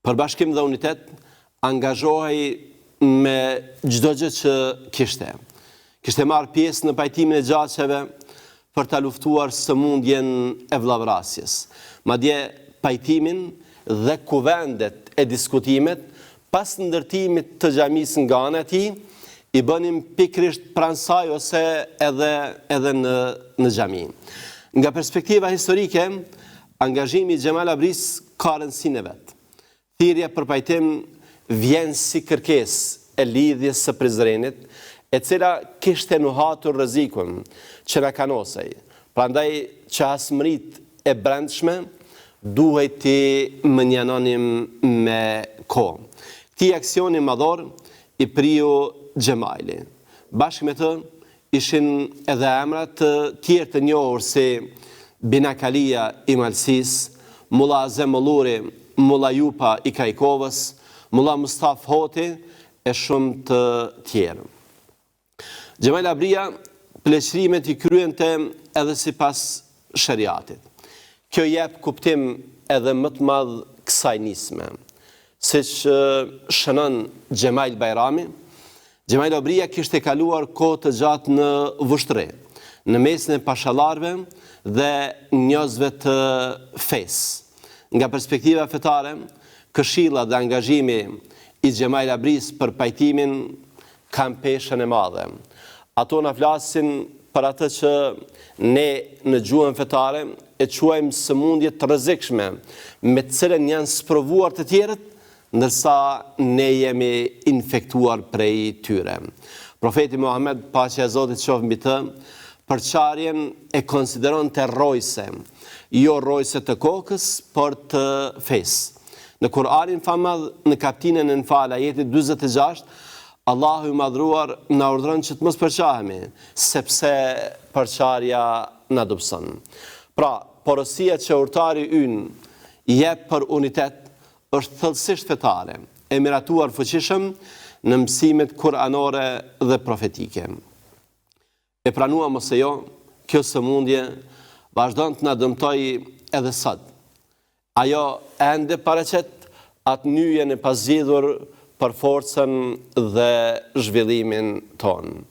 për bashkim dhe unitet, angazhohej me çdo gjë që kishte. Kishte marrë pjesë në pajtimin e gjaqeve për ta luftuar sëmundjen e vllavrasjes. Madje pajtimin dhe kuvendet e diskutimet pas ndërtimit të xhamisë nga ana e tij i bënim pikërisht pranë saj ose edhe në xhami. Nga perspektiva historike, angazhimi i Xhemal Abris ka rëndësinë e vet. Thirrja për pajtim vjen si kërkesë e lidhjes së Prizrenit, e cila kishte nuhatur rrezikun që na kanosej. Prandaj që asmërit e brendshme duhet të mënjanonim me kohë. Këtij aksioni madhor i priu Xhemali. Bashkë me të ishin edhe emra të tjerë të njohur si Binakalia i Malsis, Mulla Azem Molluri, Mulla Jupa i Kajkovës, Mulla Mustaf Hoti e shumë të tjerë. Xhemal Abria pleqërimet i kryente edhe sipas shariatit. Kjo jep kuptim edhe më të madh kësaj nisme. Siç shënon Xhemal Bajrami, Xhemal Abria kishte kaluar kohë të gjatë në vushtri, në mesin e pashallarëve dhe njerëzve të fesë. Nga perspektiva fetare, këshilla dhe angazhimi i Xhemal Abris për pajtimin kanë peshën e madhe. Ato na flasin për atë që ne në gjuhën fetare e quajmë sëmundje të rrezikshme, me të cilën janë sprovuar të tjerët, ndërsa ne jemi infektuar prej tyre. Profeti Muhammed, paqja e Zotit qoftë mbi të, përçarjen e konsideronte rrojse, jo rrojse të kokës, por të fesë. Në Kur'anin famadh, në kapitullin e Enfal, ajeti 46, Allahu i madhruar na urdhëron që të mos përçahemi, sepse përçarja na dobëson. Pra, porosia që urtari ynë jep për unitet është thellësisht fetare, e miratuar fuqishëm në mësimet kuranore dhe profetike. E pranuam ose jo, kjo sëmundje vazhdon të na dëmtojë edhe sot. Ajo ende paraqet atë nyjen e pazgjedhur për forcën dhe zhvillimin tonë.